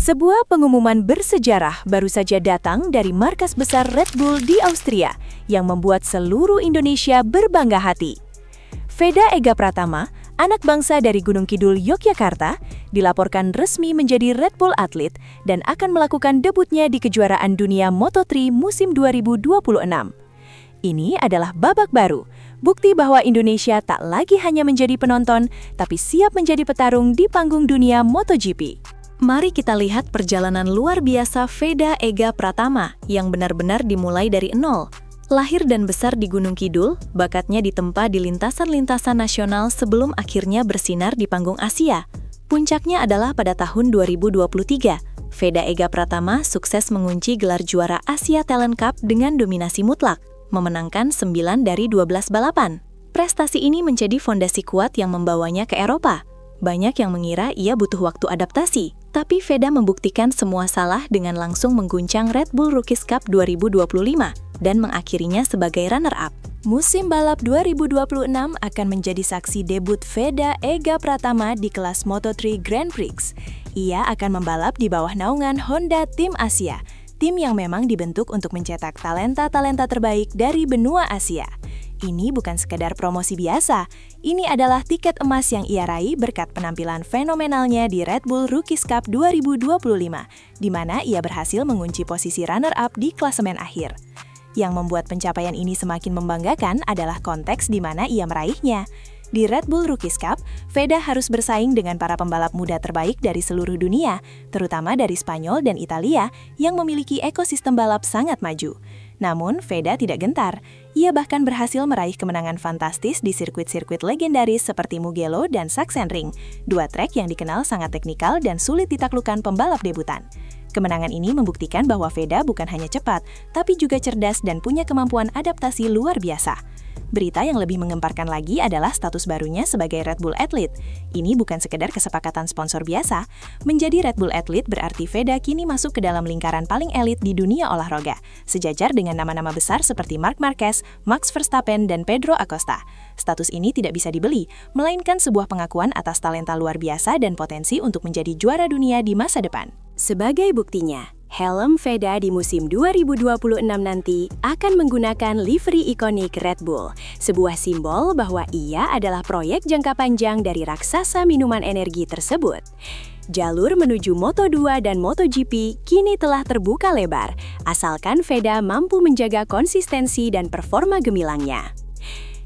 Sebuah pengumuman bersejarah baru saja datang dari markas besar Red Bull di Austria yang membuat seluruh Indonesia berbangga hati. Veda Ega Pratama, anak bangsa dari Gunung Kidul, Yogyakarta, dilaporkan resmi menjadi Red Bull atlet dan akan melakukan debutnya di kejuaraan dunia Moto3 musim 2026. Ini adalah babak baru, bukti bahwa Indonesia tak lagi hanya menjadi penonton, tapi siap menjadi petarung di panggung dunia MotoGP. Mari kita lihat perjalanan luar biasa Veda Ega Pratama yang benar-benar dimulai dari nol. Lahir dan besar di Gunung Kidul, bakatnya ditempa di lintasan-lintasan nasional sebelum akhirnya bersinar di panggung Asia. Puncaknya adalah pada tahun 2023. Veda Ega Pratama sukses mengunci gelar juara Asia Talent Cup dengan dominasi mutlak, memenangkan 9 dari 12 balapan. Prestasi ini menjadi fondasi kuat yang membawanya ke Eropa. Banyak yang mengira ia butuh waktu adaptasi, tapi Veda membuktikan semua salah dengan langsung mengguncang Red Bull Rookies Cup 2025 dan mengakhirinya sebagai runner-up. Musim balap 2026 akan menjadi saksi debut Veda Ega Pratama di kelas Moto3 Grand Prix. Ia akan membalap di bawah naungan Honda Tim Asia, tim yang memang dibentuk untuk mencetak talenta-talenta terbaik dari benua Asia. Ini bukan sekedar promosi biasa, ini adalah tiket emas yang ia raih berkat penampilan fenomenalnya di Red Bull Rookies Cup 2025, di mana ia berhasil mengunci posisi runner-up di klasemen akhir. Yang membuat pencapaian ini semakin membanggakan adalah konteks di mana ia meraihnya. Di Red Bull Rookies Cup, Veda harus bersaing dengan para pembalap muda terbaik dari seluruh dunia, terutama dari Spanyol dan Italia yang memiliki ekosistem balap sangat maju. Namun, Veda tidak gentar. Ia bahkan berhasil meraih kemenangan fantastis di sirkuit-sirkuit legendaris seperti Mugello dan Sachsenring, dua trek yang dikenal sangat teknikal dan sulit ditaklukkan pembalap debutan. Kemenangan ini membuktikan bahwa Veda bukan hanya cepat, tapi juga cerdas dan punya kemampuan adaptasi luar biasa. Berita yang lebih mengemparkan lagi adalah status barunya sebagai Red Bull Athlete. Ini bukan sekedar kesepakatan sponsor biasa. Menjadi Red Bull Athlete berarti Veda kini masuk ke dalam lingkaran paling elit di dunia olahraga, sejajar dengan nama-nama besar seperti Marc Marquez, Max Verstappen, dan Pedro Acosta. Status ini tidak bisa dibeli, melainkan sebuah pengakuan atas talenta luar biasa dan potensi untuk menjadi juara dunia di masa depan. Sebagai buktinya, helm Veda di musim 2026 nanti akan menggunakan livery ikonik Red Bull, sebuah simbol bahwa ia adalah proyek jangka panjang dari raksasa minuman energi tersebut. Jalur menuju Moto2 dan MotoGP kini telah terbuka lebar, asalkan Veda mampu menjaga konsistensi dan performa gemilangnya.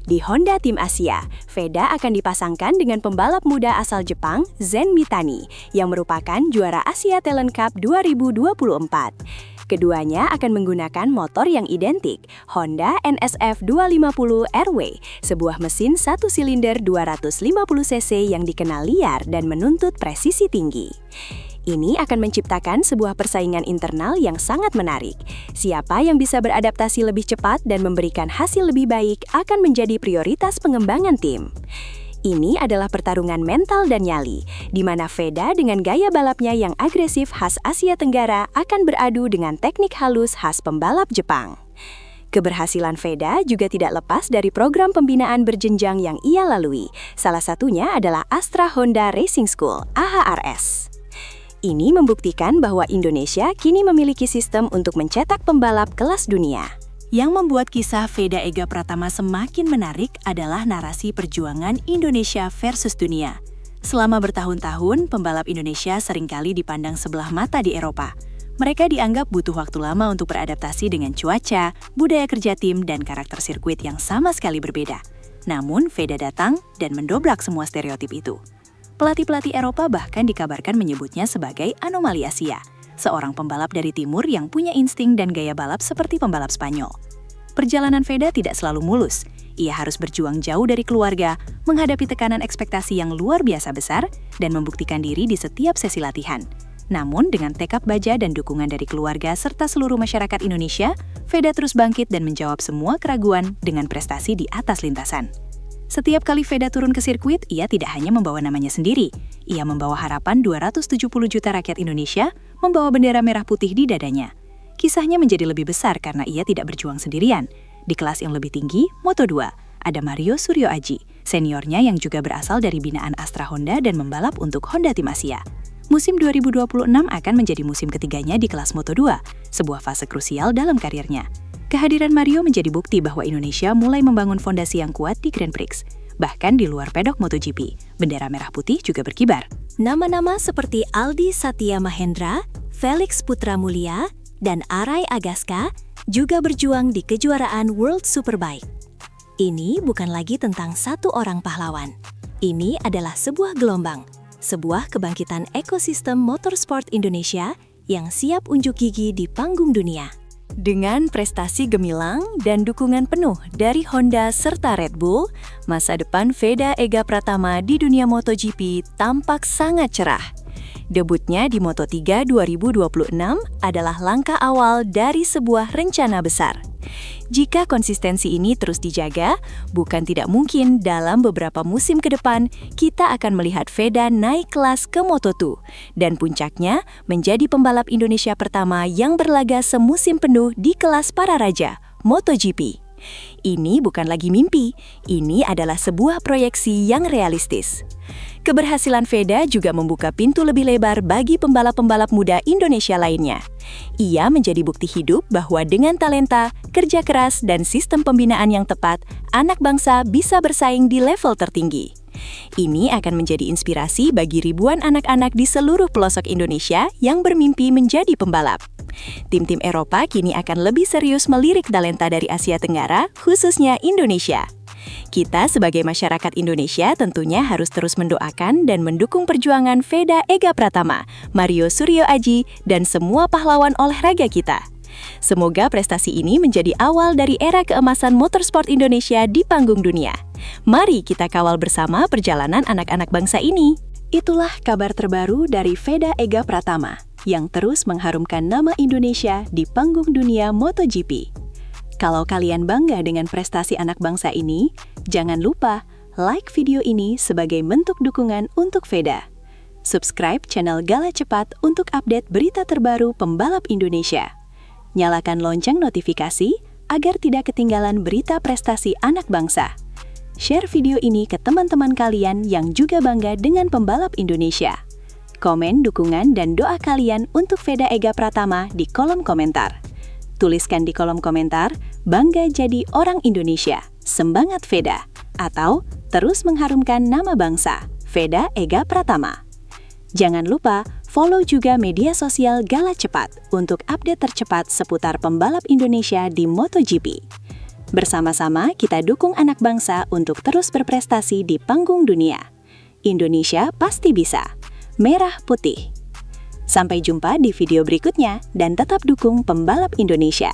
Di Honda Tim Asia, Veda akan dipasangkan dengan pembalap muda asal Jepang, Zen Mitani, yang merupakan juara Asia Talent Cup 2024. Keduanya akan menggunakan motor yang identik, Honda NSF 250 RW, sebuah mesin satu silinder 250 cc yang dikenal liar dan menuntut presisi tinggi. Ini akan menciptakan sebuah persaingan internal yang sangat menarik. Siapa yang bisa beradaptasi lebih cepat dan memberikan hasil lebih baik akan menjadi prioritas pengembangan tim. Ini adalah pertarungan mental dan nyali, di mana Veda dengan gaya balapnya yang agresif khas Asia Tenggara akan beradu dengan teknik halus khas pembalap Jepang. Keberhasilan Veda juga tidak lepas dari program pembinaan berjenjang yang ia lalui. Salah satunya adalah Astra Honda Racing School, AHRS. Ini membuktikan bahwa Indonesia kini memiliki sistem untuk mencetak pembalap kelas dunia. Yang membuat kisah Veda Ega Pratama semakin menarik adalah narasi perjuangan Indonesia versus dunia. Selama bertahun-tahun, pembalap Indonesia seringkali dipandang sebelah mata di Eropa. Mereka dianggap butuh waktu lama untuk beradaptasi dengan cuaca, budaya kerja tim, dan karakter sirkuit yang sama sekali berbeda. Namun, Veda datang dan mendobrak semua stereotip itu. Pelatih-pelatih Eropa bahkan dikabarkan menyebutnya sebagai anomali Asia, seorang pembalap dari timur yang punya insting dan gaya balap seperti pembalap Spanyol. Perjalanan Veda tidak selalu mulus. Ia harus berjuang jauh dari keluarga, menghadapi tekanan ekspektasi yang luar biasa besar, dan membuktikan diri di setiap sesi latihan. Namun, dengan tekad baja dan dukungan dari keluarga serta seluruh masyarakat Indonesia, Veda terus bangkit dan menjawab semua keraguan dengan prestasi di atas lintasan. Setiap kali Veda turun ke sirkuit, ia tidak hanya membawa namanya sendiri. Ia membawa harapan 270 juta rakyat Indonesia, membawa bendera merah putih di dadanya. Kisahnya menjadi lebih besar karena ia tidak berjuang sendirian. Di kelas yang lebih tinggi, Moto2, ada Mario Suryo Aji, seniornya yang juga berasal dari binaan Astra Honda dan membalap untuk Honda Tim Asia. Musim 2026 akan menjadi musim ketiganya di kelas Moto2, sebuah fase krusial dalam karirnya. Kehadiran Mario menjadi bukti bahwa Indonesia mulai membangun fondasi yang kuat di Grand Prix. Bahkan di luar pedok MotoGP, bendera merah putih juga berkibar. Nama-nama seperti Aldi Satya Mahendra, Felix Putra Mulia, dan Arai Agaska juga berjuang di kejuaraan World Superbike. Ini bukan lagi tentang satu orang pahlawan. Ini adalah sebuah gelombang, sebuah kebangkitan ekosistem motorsport Indonesia yang siap unjuk gigi di panggung dunia. Dengan prestasi gemilang dan dukungan penuh dari Honda serta Red Bull, masa depan Veda Ega Pratama di dunia MotoGP tampak sangat cerah. Debutnya di Moto3 2026 adalah langkah awal dari sebuah rencana besar. Jika konsistensi ini terus dijaga, bukan tidak mungkin dalam beberapa musim ke depan kita akan melihat Veda naik kelas ke Moto2 dan puncaknya menjadi pembalap Indonesia pertama yang berlaga semusim penuh di kelas para raja, MotoGP. Ini bukan lagi mimpi, ini adalah sebuah proyeksi yang realistis. Keberhasilan Veda juga membuka pintu lebih lebar bagi pembalap-pembalap muda Indonesia lainnya. Ia menjadi bukti hidup bahwa dengan talenta, kerja keras, dan sistem pembinaan yang tepat, anak bangsa bisa bersaing di level tertinggi. Ini akan menjadi inspirasi bagi ribuan anak-anak di seluruh pelosok Indonesia yang bermimpi menjadi pembalap. Tim-tim Eropa kini akan lebih serius melirik talenta dari Asia Tenggara, khususnya Indonesia. Kita sebagai masyarakat Indonesia tentunya harus terus mendoakan dan mendukung perjuangan Veda Ega Pratama, Mario Suryo Aji, dan semua pahlawan olahraga kita. Semoga prestasi ini menjadi awal dari era keemasan motorsport Indonesia di panggung dunia. Mari kita kawal bersama perjalanan anak-anak bangsa ini. Itulah kabar terbaru dari Veda Ega Pratama yang terus mengharumkan nama Indonesia di panggung dunia MotoGP. Kalau kalian bangga dengan prestasi anak bangsa ini, jangan lupa like video ini sebagai bentuk dukungan untuk Veda. Subscribe channel Gala Cepat untuk update berita terbaru pembalap Indonesia. Nyalakan lonceng notifikasi agar tidak ketinggalan berita prestasi anak bangsa. Share video ini ke teman-teman kalian yang juga bangga dengan pembalap Indonesia. Komen dukungan dan doa kalian untuk Veda Ega Pratama di kolom komentar. Tuliskan di kolom komentar, bangga jadi orang Indonesia, semangat Veda, atau terus mengharumkan nama bangsa, Veda Ega Pratama. Jangan lupa follow juga media sosial Gala Cepat untuk update tercepat seputar pembalap Indonesia di MotoGP. Bersama-sama kita dukung anak bangsa untuk terus berprestasi di panggung dunia. Indonesia pasti bisa. Merah putih. Sampai jumpa di video berikutnya dan tetap dukung pembalap Indonesia.